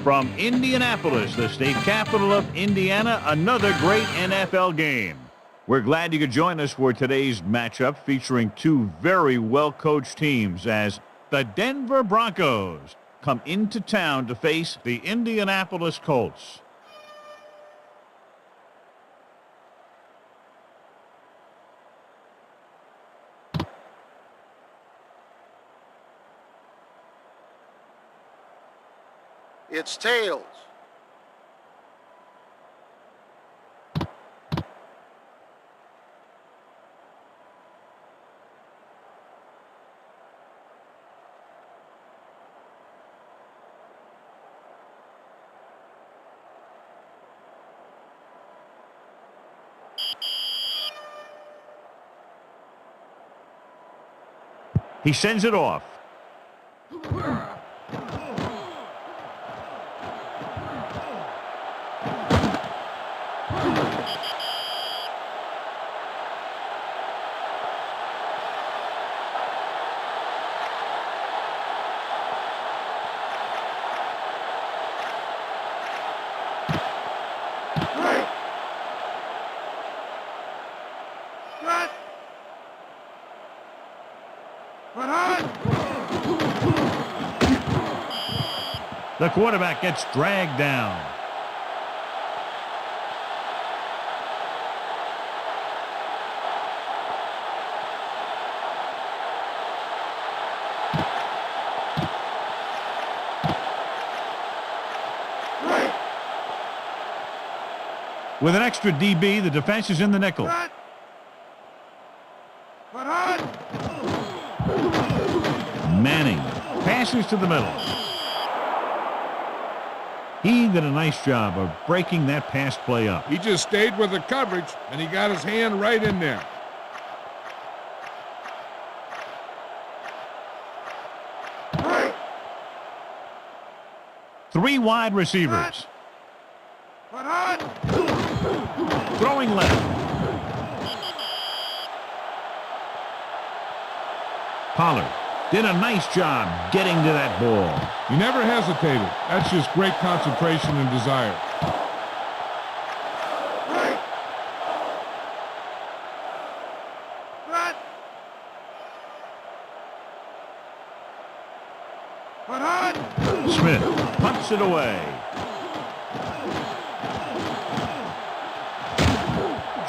From Indianapolis, the state capital of Indiana, another great NFL game. We're glad you could join us for today's matchup featuring two very well-coached teams as the Denver Broncos come into town to face the Indianapolis Colts. It's tails. He sends it off. The quarterback gets dragged down. With an extra DB, the defense is in the nickel. Manning passes to the middle. He did a nice job of breaking that pass play up. He just stayed with the coverage, and he got his hand right in there. Three wide receivers. Throwing left. Pollard did a nice job getting to that ball. He never hesitated. That's just great concentration and desire. Smith punts it away.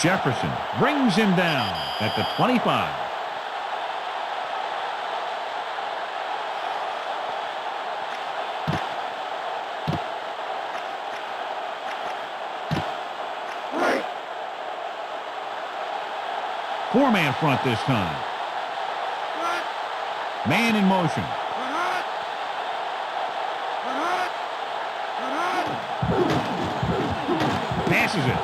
Jefferson brings him down at the 25. Four-man front this time. Man in motion. Passes it.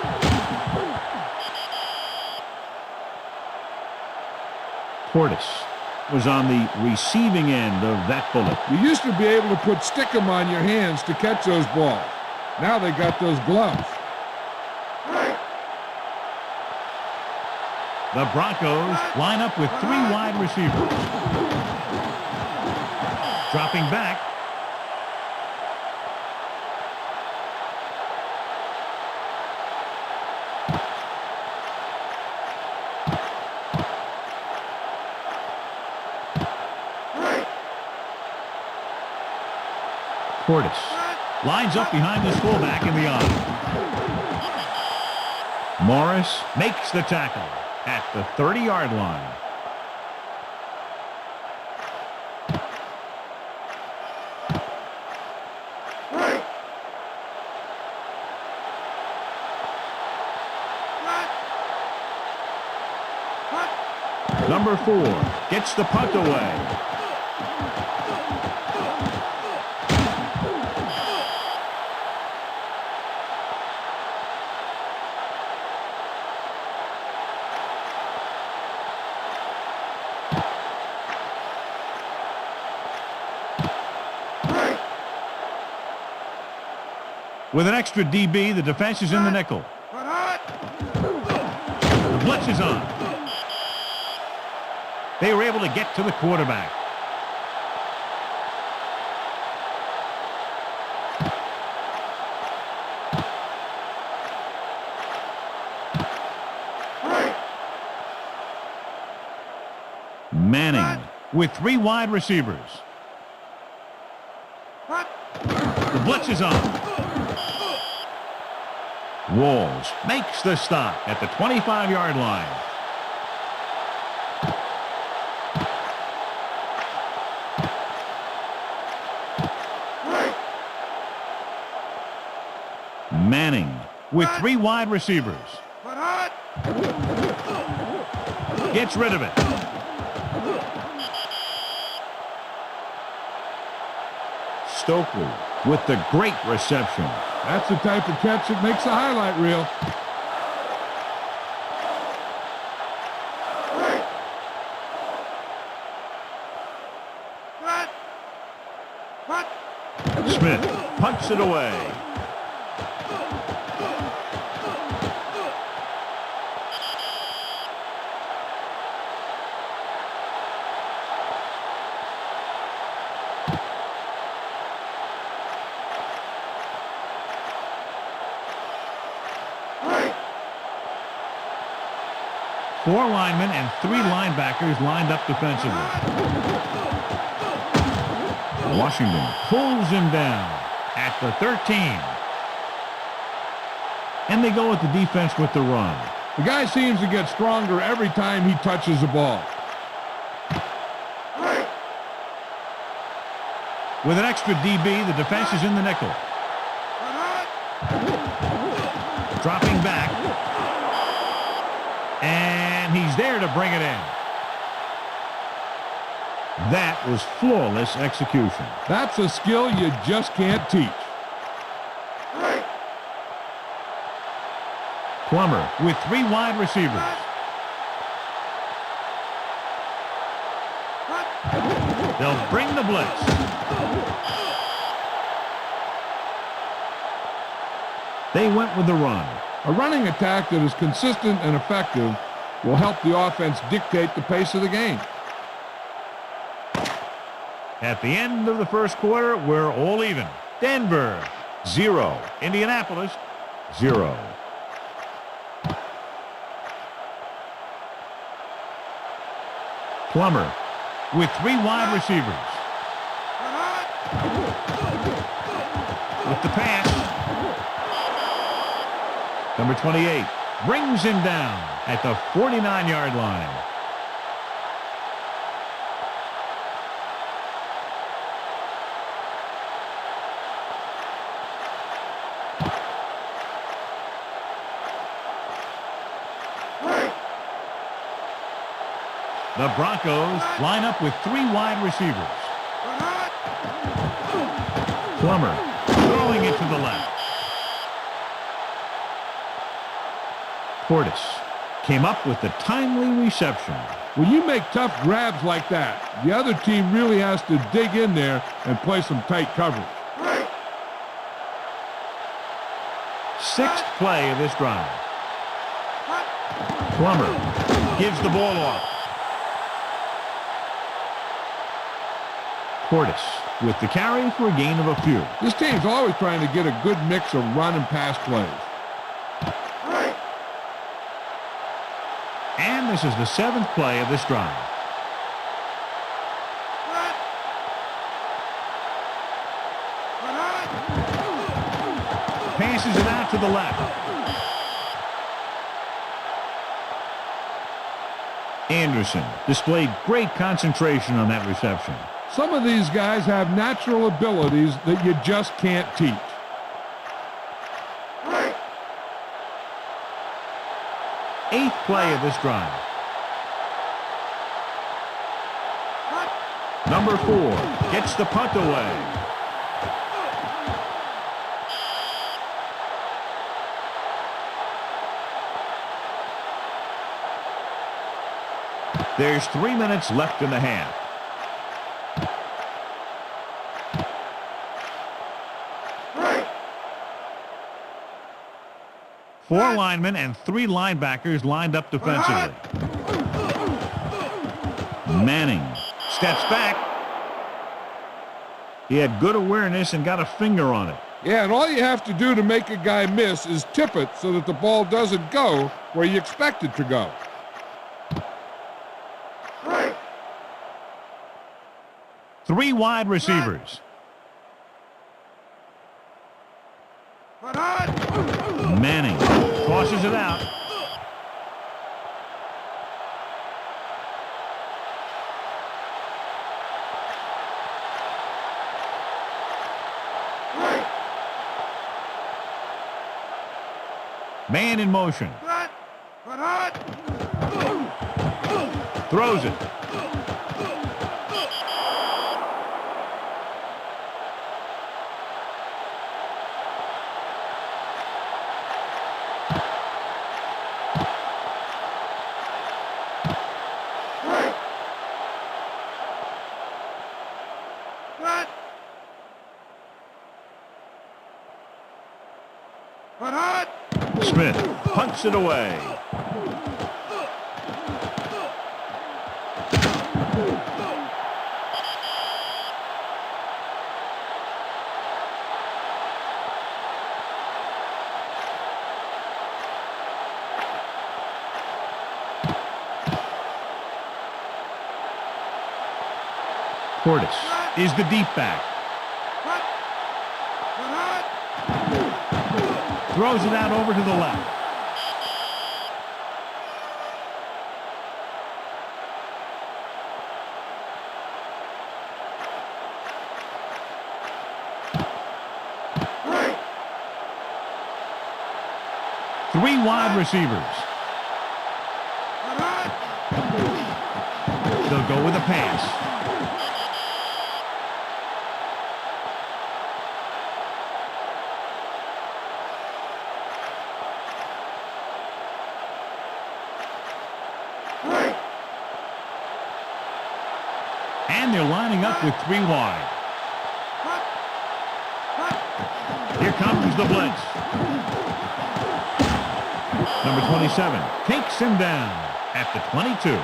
Portis was on the receiving end of that bullet. You used to be able to put stickum on your hands to catch those balls. Now they got those gloves. The Broncos line up with three wide receivers. Dropping back. Portis lines up behind his fullback in the eye. Morris makes the tackle at the 30-yard line. Number 4 gets the punt away. With an extra DB, the defense is in the nickel. The blitz is on. They were able to get to the quarterback. with 3 wide receivers. The blitz is on. Walls makes the stop at the 25-yard line. Manning with 3 wide receivers. Gets rid of it. Stokely with the great reception. That's the type of catch that makes the highlight reel. Smith punts it away. Four linemen and 3 linebackers lined up defensively. Washington pulls him down at the 13. And they go with the defense with the run. The guy seems to get stronger every time he touches the ball. With an extra DB, the defense is in the nickel. Dropping back. And he's there to bring it in. That was flawless execution. That's a skill you just can't teach. Plummer with 3 wide receivers. They'll bring the blitz. They went with the run. A running attack that is consistent and effective will help the offense dictate the pace of the game. At the end of the first quarter, we're all even. Denver, 0. Indianapolis, 0. Plummer with 3 wide receivers. With the pass. Number 28 brings him down at the 49-yard line. The Broncos line up with 3 wide receivers. Plummer throwing it to the left. Portis came up with the timely reception. When you make tough grabs like that, the other team really has to dig in there and play some tight coverage. 6th play of this drive. Plummer gives the ball off. Portis with the carry for a gain of a few. This team's always trying to get a good mix of run and pass plays. And this is the 7th play of this drive. Passes it out to the left. Anderson displayed great concentration on that reception. Some of these guys have natural abilities that you just can't teach. Eighth play of this drive. Number 4 gets the punt away. There's 3 minutes left in the half. Four linemen and 3 linebackers lined up defensively. Manning steps back. He had good awareness and got a finger on it. Yeah, and all you have to do to make a guy miss is tip it so that the ball doesn't go where you expect it to go. Three wide receivers. Manning tosses it out. Man in motion. Throws it. Smith punts it away. Portis is the deep back. Throws it out over to the left. Three wide receivers. They'll go with a pass. And they're lining up with three wide. Here comes the blitz. Number 27 takes him down at the 22.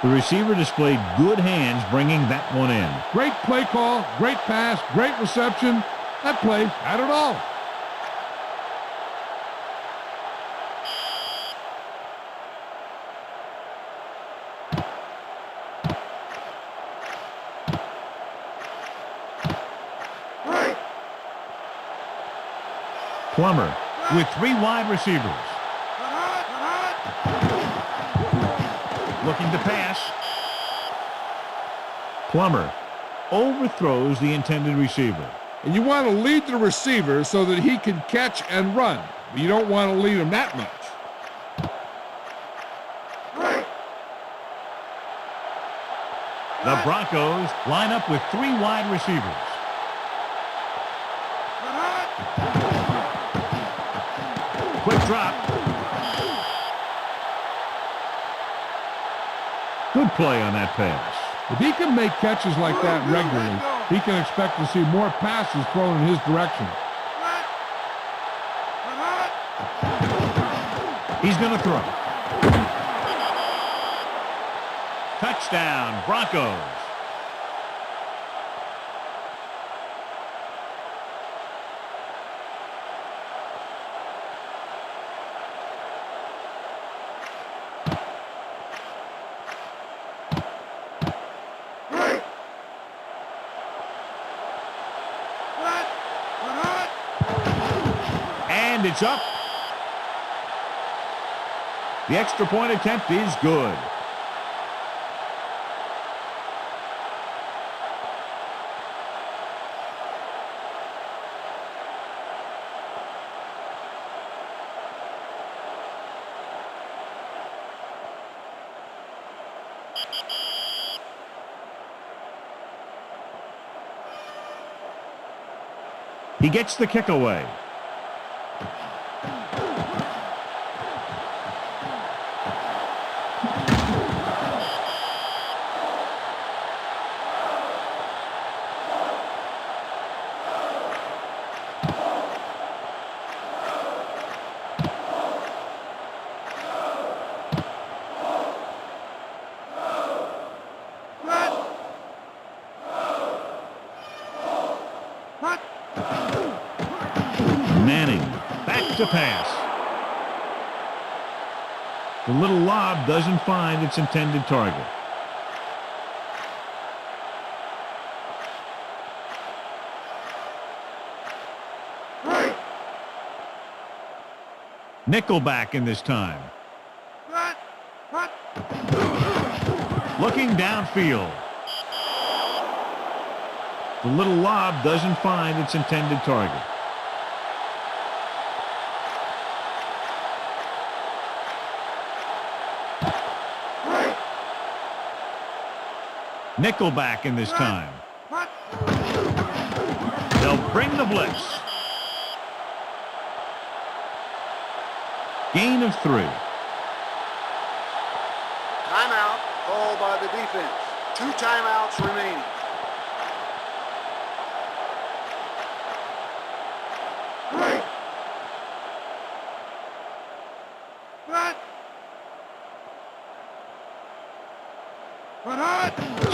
The receiver displayed good hands bringing that one in. Great play call, great pass, great reception. That play had it all. Plummer with three wide receivers. Looking to pass. Plummer overthrows the intended receiver. And you want to lead the receiver so that he can catch and run. But you don't want to lead him that much. The Broncos line up with three wide receivers. Quick drop. Good play on that pass. If he can make catches like that regularly, he can expect to see more passes thrown in his direction. He's going to throw. Touchdown, Broncos. And it's up. The extra point attempt is good. He gets the kick away. Manning, back to pass. The little lob doesn't find its intended target. Nickelback in this time. Looking downfield. The little lob doesn't find its intended target. Nickelback in this time. They'll bring the blitz. Gain of 3. Timeout called by the defense. 2 timeouts remaining.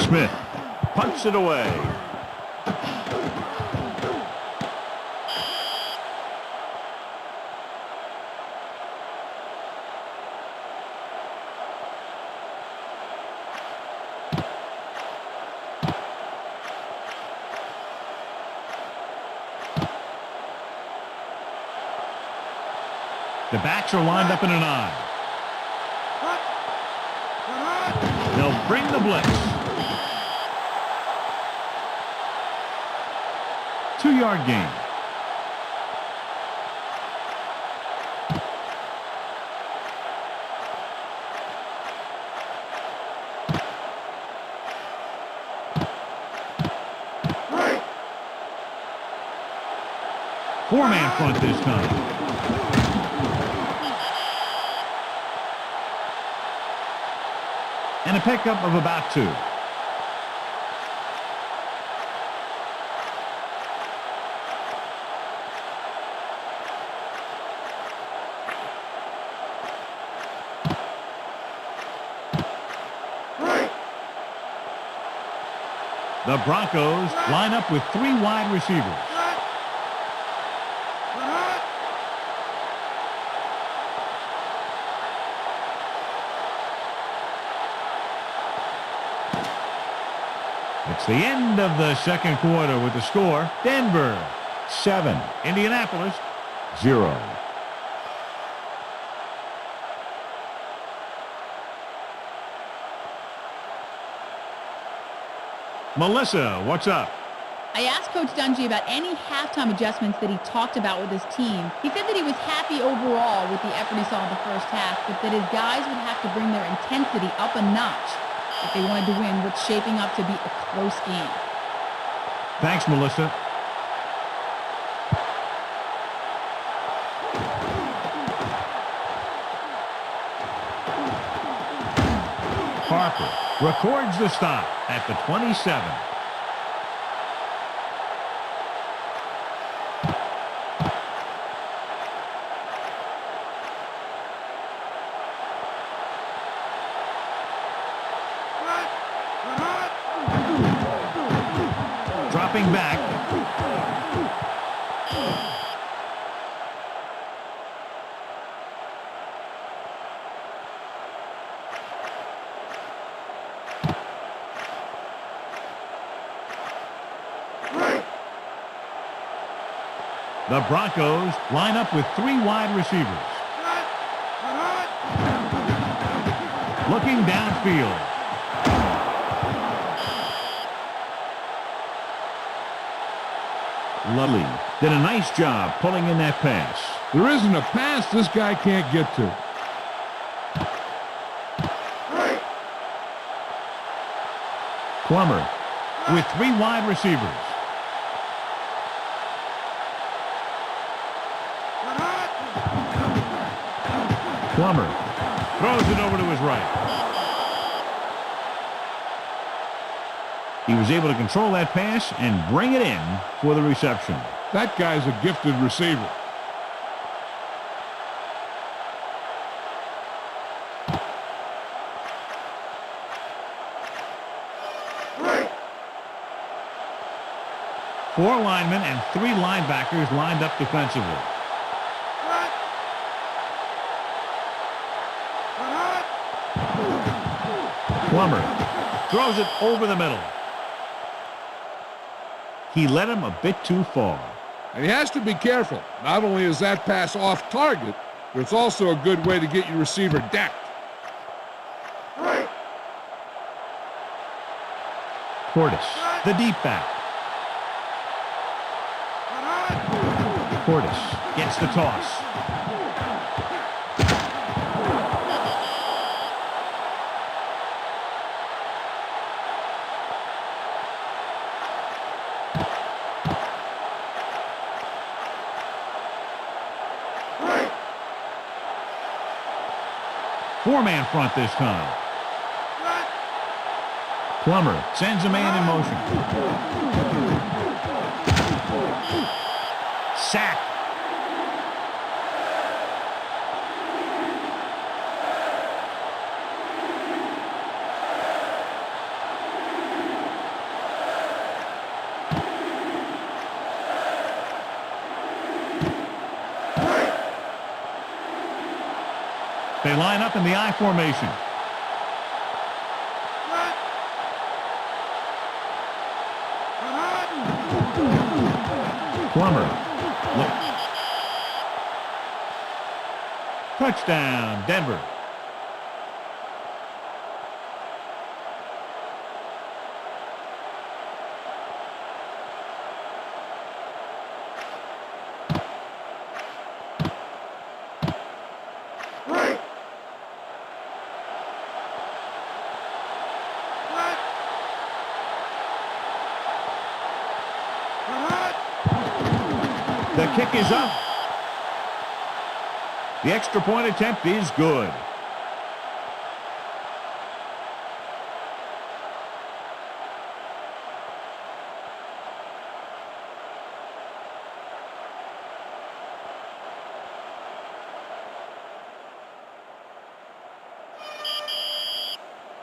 Smith punts it away. The backs are lined up in an I. They'll bring the blitz. 2-yard gain. Four-man front this time. And a pickup of about 2. The Broncos line up with 3 wide receivers. It's the end of the second quarter with the score, Denver 7, Indianapolis 0. Melissa, what's up? I asked Coach Dungy about any halftime adjustments that he talked about with his team. He said that he was happy overall with the effort he saw in the first half, but that his guys would have to bring their intensity up a notch if they wanted to win what's shaping up to be a close game. Thanks, Melissa. Harper records the stop at the 27. Dropping back. The Broncos line up with 3 wide receivers. Looking downfield. Ludley did a nice job pulling in that pass. There isn't a pass this guy can't get to. Plummer with 3 wide receivers. Plummer throws it over to his right. He was able to control that pass and bring it in for the reception. That guy's a gifted receiver. Four linemen and 3 linebackers lined up defensively. Plummer throws it over the middle. He led him a bit too far. And he has to be careful. Not only is that pass off target, but it's also a good way to get your receiver decked. Portis, the deep back. Portis gets the toss. Four-man front this time. Plummer sends a man in motion. Sack. They line up in the I formation. Plummer. Touchdown, Denver. The kick is up. The extra point attempt is good.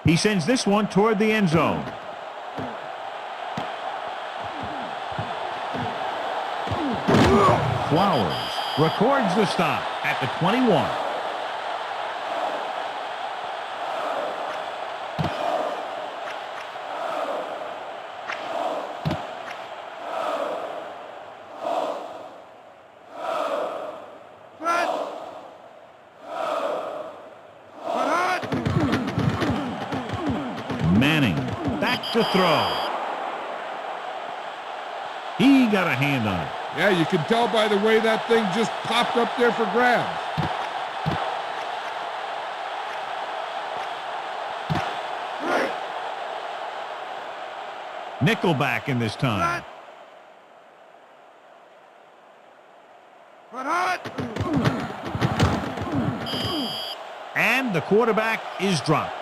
He sends this one toward the end zone. Flowers records the stop at the 21. Manning back to throw. He got a hand on it. Yeah, you can tell by the way that thing just popped up there for grabs. Nickelback in this time. And the quarterback is dropped.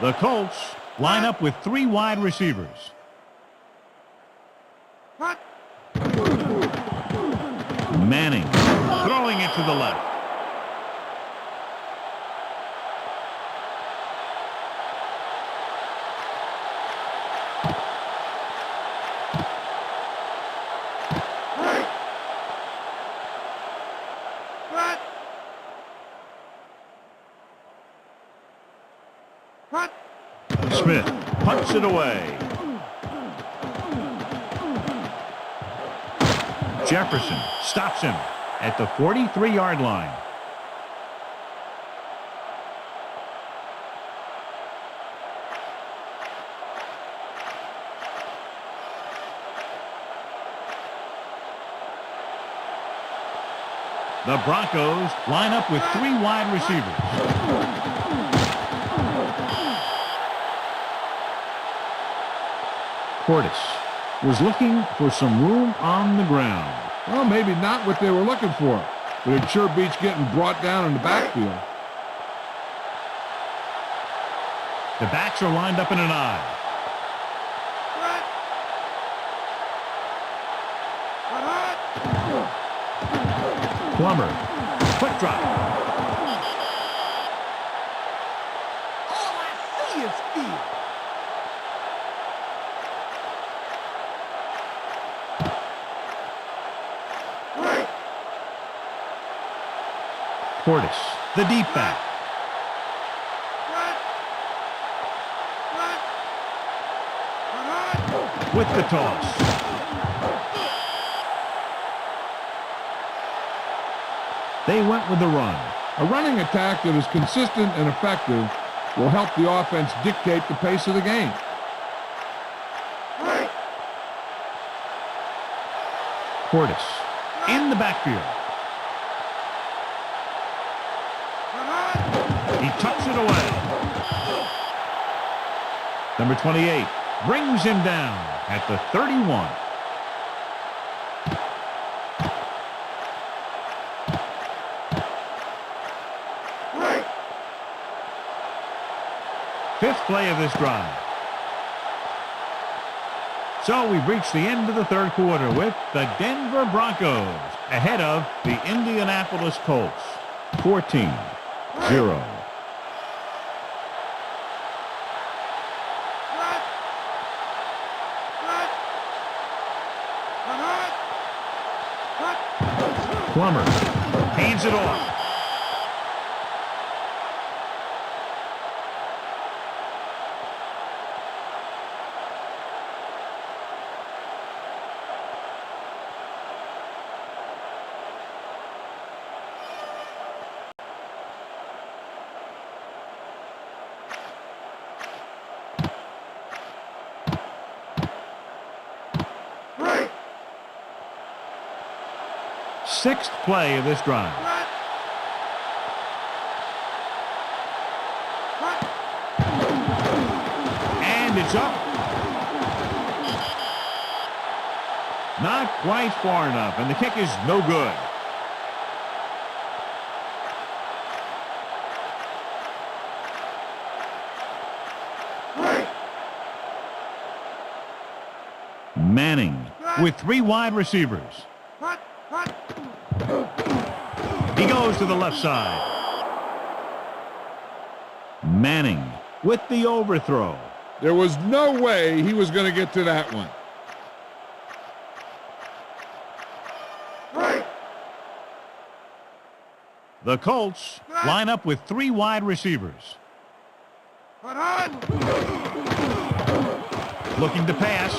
The Colts line up with three wide receivers. Manning throwing it to the left. Smith punts it away. Jefferson stops him at the 43-yard line. The Broncos line up with three wide receivers. Portis was looking for some room on the ground. Well, maybe not what they were looking for, but it sure beats getting brought down in the backfield. The backs are lined up in an I. Plummer, quick drop. All I see is speed. Portis, the deep back. With the toss. They went with the run. A running attack that is consistent and effective will help the offense dictate the pace of the game. Portis in the backfield. He tucks it away. Number 28 brings him down at the 31. Fifth play of this drive. So we've reached the end of the third quarter with the Denver Broncos ahead of the Indianapolis Colts, 14-0. Plummer hands it off. Sixth play of this drive. And it's up. Not quite far enough, and the kick is no good. Manning with three wide receivers. He goes to the left side. Manning with the overthrow. There was no way he was going to get to that one. The Colts line up with three wide receivers. Looking to pass.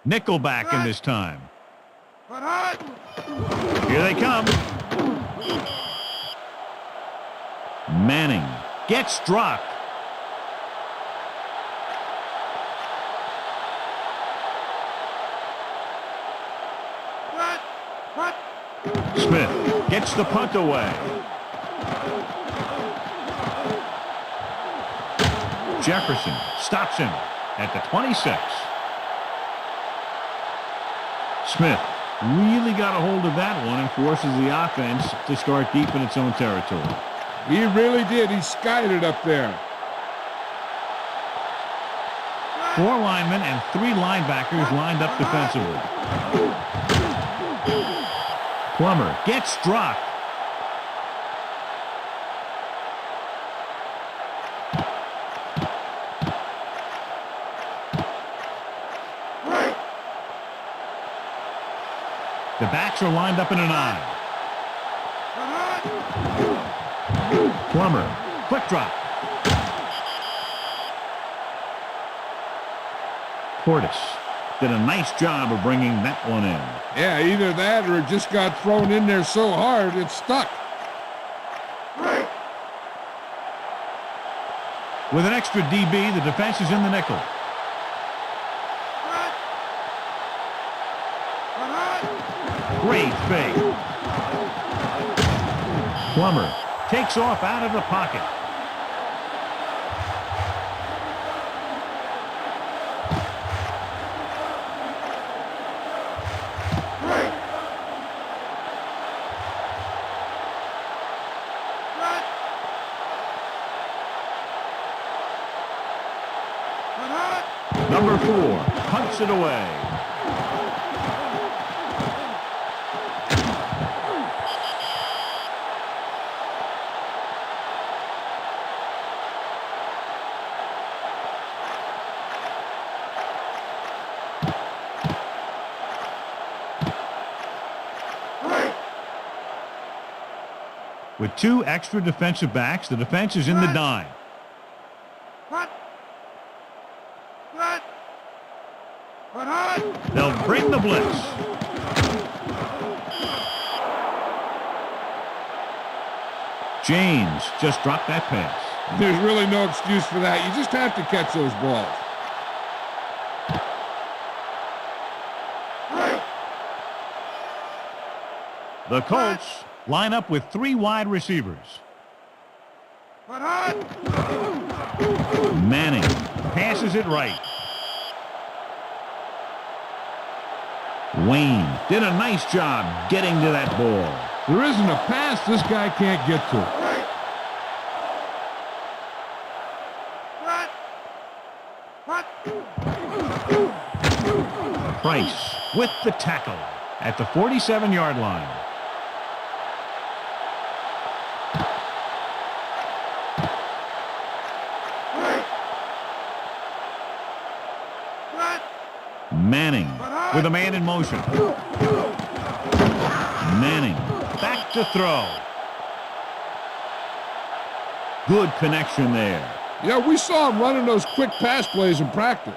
Nickelback in this time. Here they come. Manning gets dropped. Smith gets the punt away. Jefferson stops him at the 26. Smith really got a hold of that one and forces the offense to start deep in its own territory. He really did. He skied it up there. Four linemen and three linebackers lined up defensively. Plummer gets dropped. The backs are lined up in an eye. Plummer, quick drop. Portis did a nice job of bringing that one in. Yeah, either that or it just got thrown in there so hard it stuck. With an extra DB, the defense is in the nickel. Great fake. Plummer takes off out of the pocket. Number 4 punts it away. With 2 extra defensive backs, the defense is in the dime. They'll bring the blitz. James just dropped that pass. There's really no excuse for that. You just have to catch those balls. The Colts line up with 3 wide receivers. Manning passes it right. Wayne did a nice job getting to that ball. There isn't a pass this guy can't get to. Price with the tackle at the 47-yard line. Manning with a man in motion. Manning back to throw. Good connection there. Yeah, we saw him running those quick pass plays in practice.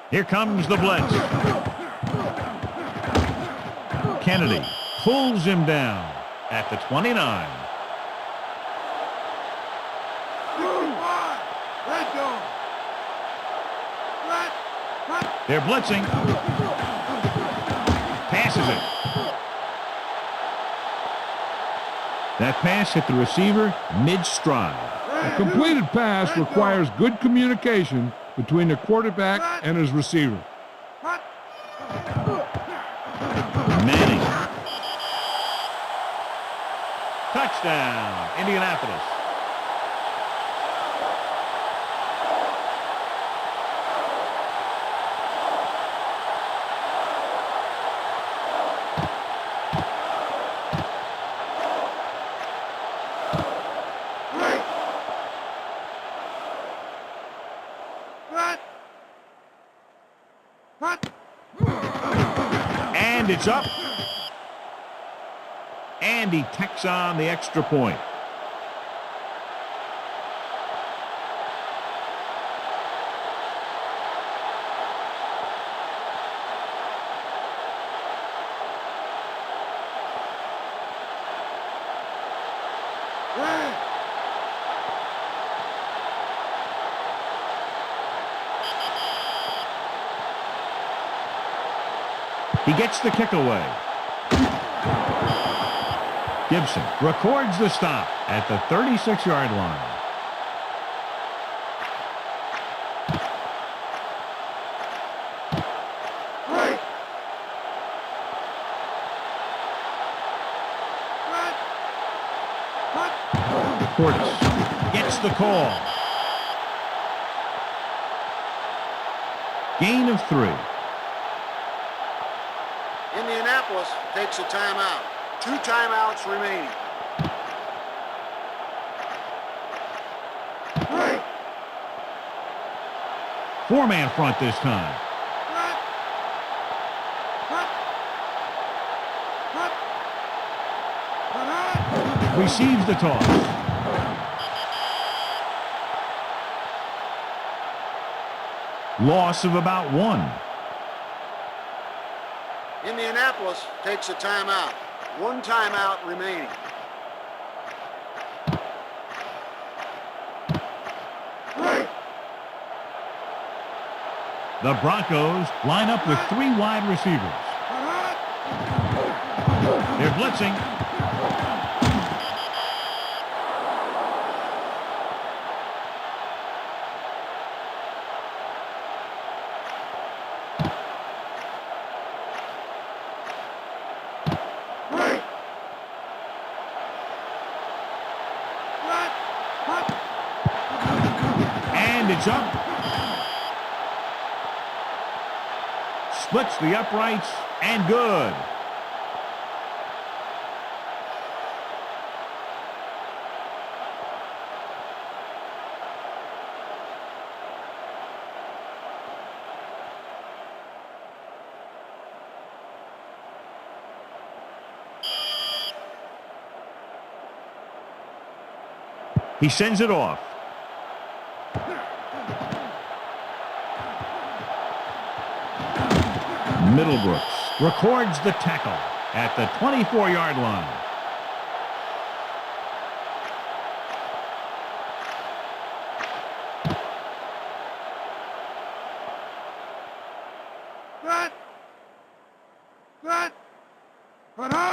Here comes the blitz. Kennedy pulls him down at the 29. They're blitzing. Passes it. That pass hit the receiver mid-stride. A completed pass requires good communication between the quarterback and his receiver. Manning. Touchdown, Indianapolis. And it's up. And he tacks on the extra point. He gets the kick away. Gibson records the stop at the 36-yard line. Portis gets the call. Gain of 3. Indianapolis takes a timeout. 2 timeouts remaining. Four-man front this time. Receives the toss. Loss of about 1. Indianapolis takes a timeout. 1 timeout remaining. The Broncos line up with 3 wide receivers. They're blitzing. And it's up. Splits the uprights and good. He sends it off. Middlebrooks records the tackle at the 24-yard line.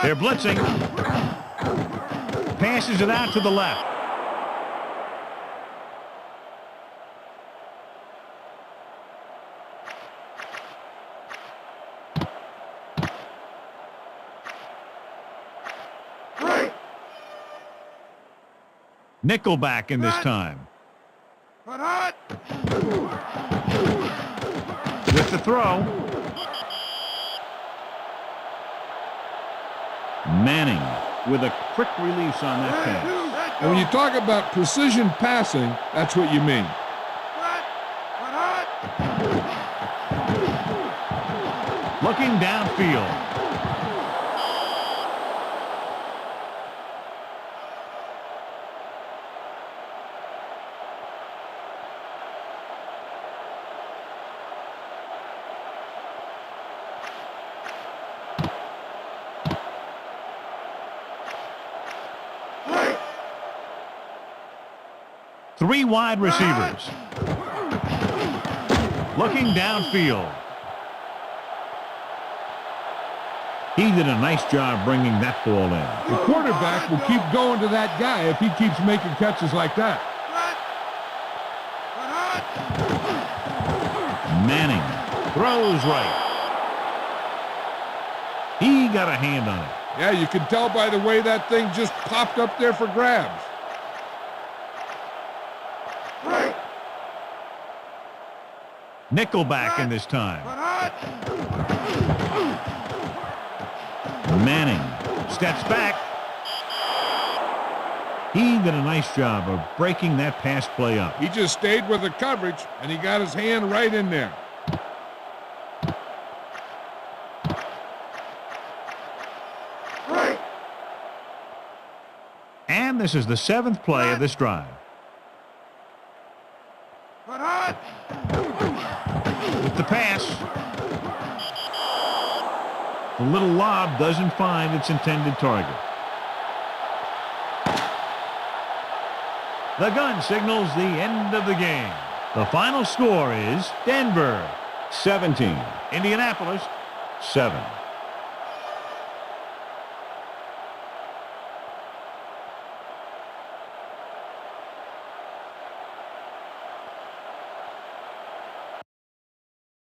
They're blitzing. Passes it out to the left. Nickelback in this time. With the throw. Manning with a quick release on that pass. And when you talk about precision passing, that's what you mean. Looking downfield. Three wide receivers. Looking downfield. He did a nice job bringing that ball in. The quarterback will keep going to that guy if he keeps making catches like that. Manning throws right. He got a hand on it. Yeah, you can tell by the way that thing just popped up there for grabs. Nickelback in this time. Manning steps back. He did a nice job of breaking that pass play up. He just stayed with the coverage, and he got his hand right in there. And this is the 7th play of this drive. With the pass. The little lob doesn't find its intended target. The gun signals the end of the game. The final score is Denver 17, Indianapolis 7.